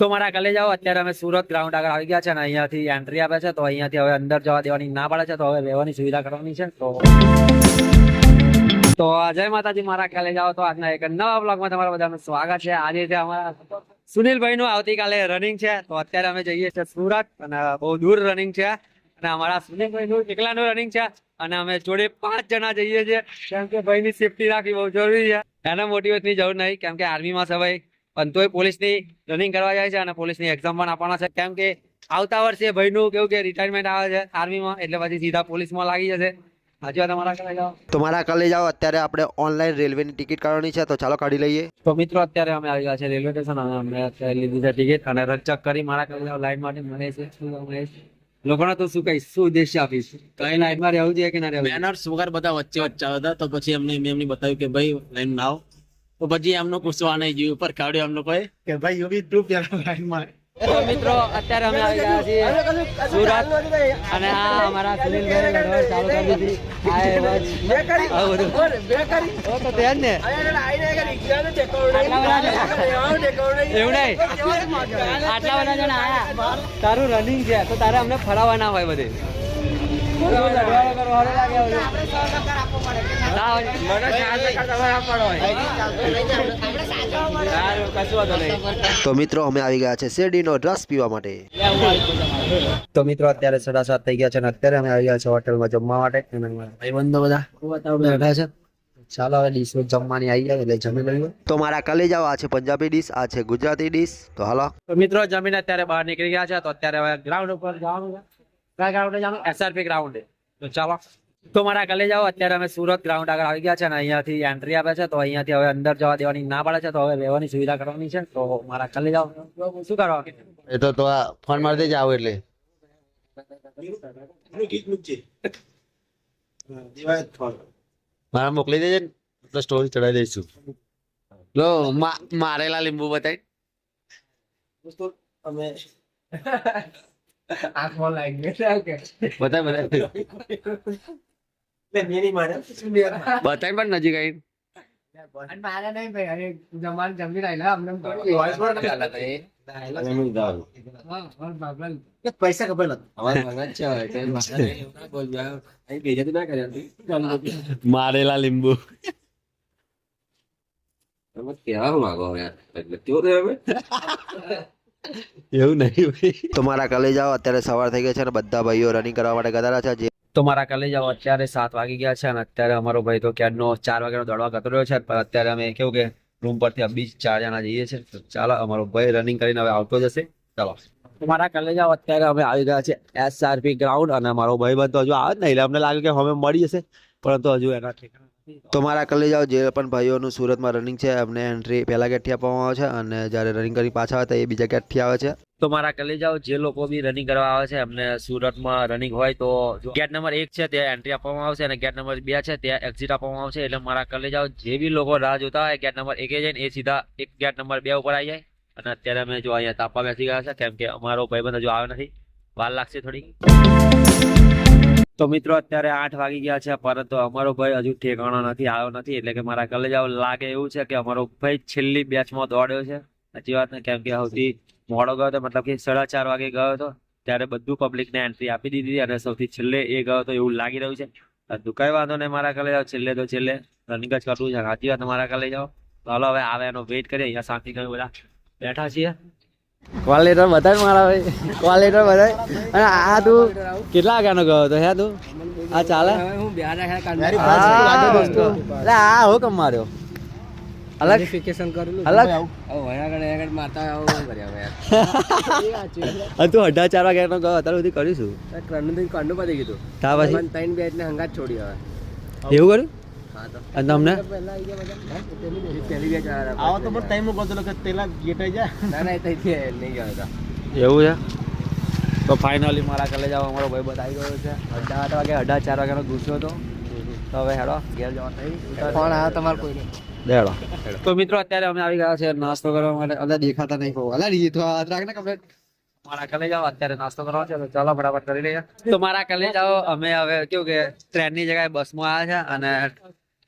તો મારા કલેજાઓ અત્યારે અમે સુરત ગ્રાઉન્ડ આગળ આવી ગયા છે અને અહીંયાથી એન્ટ્રી આપે છે તો અહીંયાથી હવે અંદર જવા દેવાની ના પાડે છે તો હવે રહેવાની સુવિધા કરવાની છે તો જય માતાજી મારા કલેજાઓ તો આજના એક નવા બ્લોગમાં તમારા બધાનું સ્વાગત છે આજે છે અમારા સુનિલભાઈ નું આવતીકાલે રનિંગ છે તો અત્યારે અમે જઈએ છીએ સુરત અને બહુ દૂર રનિંગ છે અને અમારા સુનિલભાઈ નું એકલાનું રનિંગ છે અને અમે જોડે 5 જણા જઈએ છીએ કેમ કે ભાઈ ની સેફટી રાખવી બહુ જરૂરી છે એના મોટિવેશનની જરૂર નહીં કેમ કે આર્મીમાં છે ભાઈ પણ તોય પોલીસની રનિંગ કરવા જાય છે અને પોલીસની એક્ઝામ પણ આપવાના છે કેમ કે આવતા વર્ષે ભાઈનું કેવું કે રિટાયરમેન્ટ આવે છે આર્મીમાં એટલે પછી સીધા પોલીસમાં લાગી જશે. હાજી તમારા કાલે જાઓ તમારા કાલે જાઓ અત્યારે આપણે ઓનલાઈન રેલવેની ટિકિટ કાઢવાની છે તો ચાલો કાઢી લઈએ. તો મિત્રો અત્યારે અમે આવી ગયા છે રેલવે સ્ટેશન અને અમે અત્યારે લીધી છે ટિકિટ અને રચક કરી મારા કાલે જાઓ લાઈન માટે મળે છે લોકોને તો શું કહીશ શું ઉદ્દેશ્ય આપીશ કઈ લાઈનમાં રહેવું જોઈએ કે ના રહેવું બેનર્સ વગર બધા વચ્ચે હતા તો પછી એમને બતાવ્યું કે ભાઈ લાઈન ના આવો તો પછી એમનો પૂછવા નહીં જીવ ઉપર કાઢ્યો એમનો કોઈ કે ભાઈ યુ બી ટ્રુપ લાઈનમાં. તો મિત્રો અત્યારે અમે આવી ગયા છીએ સુરત અને આ અમારા સુનિલભાઈ લડવા ચાલુ કરી દીધી તો ધ્યાન ને એવું નહીં આટલા બધા જણા આયા તારું રનિંગ છે તો તારે અમને ફરાવવા ના હોય બધે તો મિત્રો અમે આવી ગયા છે શેરડીનો રસ પીવા માટે. તો મિત્રો અત્યારે 7:30 થઈ ગયા છે અને અત્યારે અમે આવી ગયા છે હોટલમાં જમવા માટે ભાઈબંધો બધા બેઠા છે ચાલો હવે ડીશ જમવાની આવી જાય એટલે જમી લઈએ. તો મારા કાલે જાઓ આ છે પંજાબી ડીશ આ છે ગુજરાતી ડીશ તો હાલો. તો મિત્રો જમીને અત્યારે બહાર નીકળી ગયા છે તો અત્યારે હવે ગ્રાઉન્ડ ઉપર જવાનું છે કયા ગ્રાઉન્ડે જવાનું SRP ગ્રાઉન્ડે તો ચાલો. તો મારા કાલે જાઓ અત્યારે અમે સુરત ગ્રાઉન્ડ આગળ આવી ગયા છે અને અહીંયાથી એન્ટ્રી આપે છે તો અહીંયાથી હવે અંદર જવા દેવાની ના પાડે છે તો હવે રહેવાની સુવિધા કરવાની છે તો મારા કાલે જાઓ શું કરવા એ તો ફોન મારતી જ આવો એટલે મારા મોકલી દેજે ને તો સ્ટોરી ચડાવી દઈશું. લો મારેલા લીંબુ બતાવી અમે બતાવી પણ નજીક આવી પૈસા ખબર મારેલા લીંબુ કેવા માંગો એવું નહીં. તો મારા કાલે જાઓ અત્યારે સવાર થઈ ગયા છે અને બધા ભાઈઓ રનિંગ કરવા માટે ગધારા છે. તો મારા કાલે જાઓ અત્યારે 7 વાગી ગયા છે અને અત્યારે અમારો ભાઈ તો ક્યારનો 4 વાગ્યાનો દોડવા ગતો રહ્યો છે પણ અત્યારે અમે કેવું કે રૂમ પરથી અબી 4 જણા જઈએ છીએ તો ચાલો અમારો ભાઈ રનિંગ કરીને હવે આવતો જશે ચાલો. તો મારા કાલે જાઓ અત્યારે અમે આવી ગયા છે SRP ગ્રાઉન્ડ અને અમારો ભાઈ બંધ તો હજુ આવે જ નહીં એટલે અમને લાગે કે અમે મળી જશે પરંતુ હજુ એના ઠેકાણા નથી. તો મારા કાલે જાઓ જે પણ ભાઈઓનું સુરતમાં રનિંગ છે એમને એન્ટ્રી પહેલા ગેટથી આપવામાં આવે છે અને જ્યારે રનિંગ કરી પાછા આવે તો એ બીજા ગેટથી આવે છે. તો મારા કાલે જાઓ જે લોકો બી રનિંગ કરવા આવે છે એમને સુરતમાં રનિંગ હોય તો ગેટ નંબર 1 છે ત્યાં એન્ટ્રી આપવામાં આવશે અને ગેટ નંબર 2 છે ત્યાં એક્ઝિટ આપવામાં આવશે એટલે મારા કાલે જાઓ જે બી લોકો રાહ જોતા હોય ગેટ નંબર 1 જઈને એ સીધા એક ગેટ નંબર 2 ઉપર આવી જાય અને અત્યારે અમે જો અહીંયા તાપવા બેસી ગયા છે કેમ કે અમારો ભાઈબંધ હજુ આવ્યો નથી વાર લાગશે થોડી. તો મિત્રો અત્યારે 8 વાગી ગયા છે પરંતુ અમારો ભાઈ હજુ ઠેકાણો નથી આવ્યો નથી એટલે કે મારા કાલે જાઓ લાગે એવું છે કે અમારો ભાઈ છેલ્લી બેચમાં દોડ્યો છે સાચી વાત ને કેમ કે સૌથી મોડો ગયો હતો મતલબ કે 4:30 વાગે ગયો હતો ત્યારે બધું પબ્લિકને એન્ટ્રી આપી દીધી અને સૌથી છેલ્લે એ ગયો હતો એવું લાગી રહ્યું છે. કઈ વાંધો નહીં મારા કાલે જાઓ છેલ્લે તો છેલ્લે રનિંગ જ કરવું છે સાચી વાત મારા કાલે જાઓ ચાલો હવે આવે એનો વેઇટ કરીએ અહીંયા શાંતિ કરી બધા બેઠા છીએ. ક્વોલિટર બતાય મારા ભાઈ ક્વોલિટર બતાય અને આ તું કેટલા વાગ્યાનો ગયો હતો હે તું આ ચાલે આ હો કમ માર્યો અલગ અલગ તું 4:30 વાગ્યાનો ગયો અત્યાર સુધી કરીશું તા પછી એવું કર્યું અને તમને એવું છે તો ફાઇનલી મારા કાલે જાવ અમારો ભાઈ બતાવી ગયો છે 8 વાગે 4:30 વાગ્યાનો ગુસ્સો હતો તો હવે હેડો ઘેર જવા થઈ ફોન આવ્યો તમારે કોઈ દેડો. તો મિત્રો અત્યારે અમે આવી ગયા છે નાસ્તો કરવા માટે અલા દેખાતા નહીં કહો અલા રીતો હાથ રાખને કમ્પ્લીટ મારા કાલે જાવ અત્યારે નાસ્તો કરવા છે તો ચાલો ફટાફટ કરી લઈએ. તો મારા કાલે જાવ અમે હવે કેવું કે ટ્રેનની જગ્યાએ બસમાં આવ્યા છે અને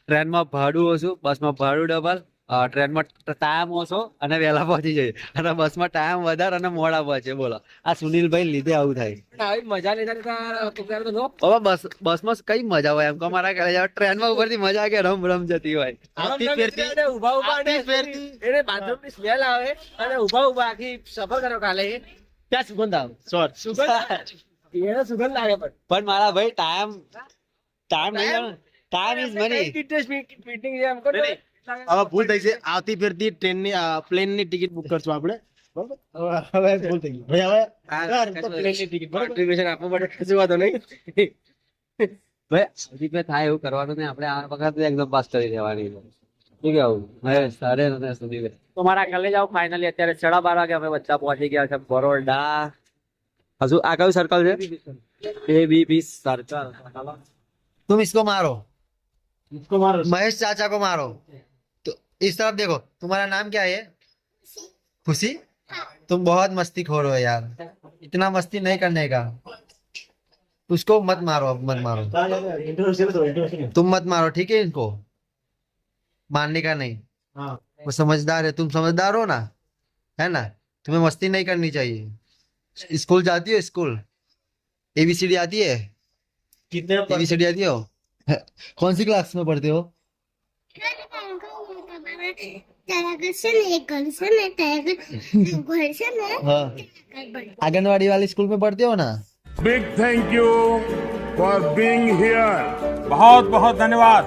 ટ્રેનમાં ભાડું ઓછું બસમાં ભાડું ડબલ ટ્રેનમાં ટાઈમ ઓછો અને વહેલા પહોંચી જાય અને બસમાં ટાઈમ વધારે અને મોડા પહોંચે. બોલો આ સુનિલભાઈ લીધે આવું થાય. આવી મજા લેતા તો હવે બસમાં કઈ મજા હોય એમ કહો મારા ઘરે જાવ. ટ્રેનમાં ઉપરથી મજા કે રમ રમ જતી હોય. આવતી ફેરથી ઉભા આવતી ફેરથી એને બાથરૂમ ની સ્મેલ આવે અને ઉભા ઉભા આખી સફર કરો કાલે ત્યાં સુગંધ આવે શોર્ટ એને સુગંધ લાગે પણ મારા ભાઈ ટાઈમ નહીં ટાઈમ ઇઝ મની. ફિટિંગ જેમ કરો હવે ભૂલ થઈ છે. આવતી ફેરથી ટ્રેનની પ્લેનની ટિકિટ બુક કરશું આપણે બરોબર? હવે ભૂલ થઈ ગઈ ભાઈ. હવે તો પ્લેનની ટિકિટ બરોબર? કોન્ટ્રીબ્યુશન આપવા માટે કશું વાંધો નહીં. ભાઈ હજી કઈ થાય એવું કરવાનું નહીં. આપણે આ વખત એક્ઝામ પાસ કરી દેવાની. શું કેવું મહેશ તારે અને સુનિલ? તો મારા કાલે જાવ ફાઇનલી અત્યારે 12:30 વાગે અમે વચ્ચા પહોંચી ગયા છે બરોડા. હજુ આ કયું સર્કલ છે? ABP circle. तुम इसको मारो, इसको मारो. महेश चाचा को मारो. तो इस तरफ देखो. तुम्हारा नाम क्या है? खुशी. तुम बहुत मस्ती खोर हो यार. इतना मस्ती नहीं करने का. उसको मत मारो, अब मत मारो. तुम मत मारो ठीक है इनको. मारने का नहीं. हाँ. वो समझदार है. तुम समझदार हो ना, है ना? तुम्हें मस्ती नहीं करनी चाहिए. स्कूल जाती हो? स्कूल ABCD आती है? कितने ABCD आती हो? कौन सी क्लास में पढ़ते हो? हाँ, आंगनवाड़ी वाली स्कूल में पढ़ते हो ना? Big thank you for being here. बहुत बहुत धन्यवाद.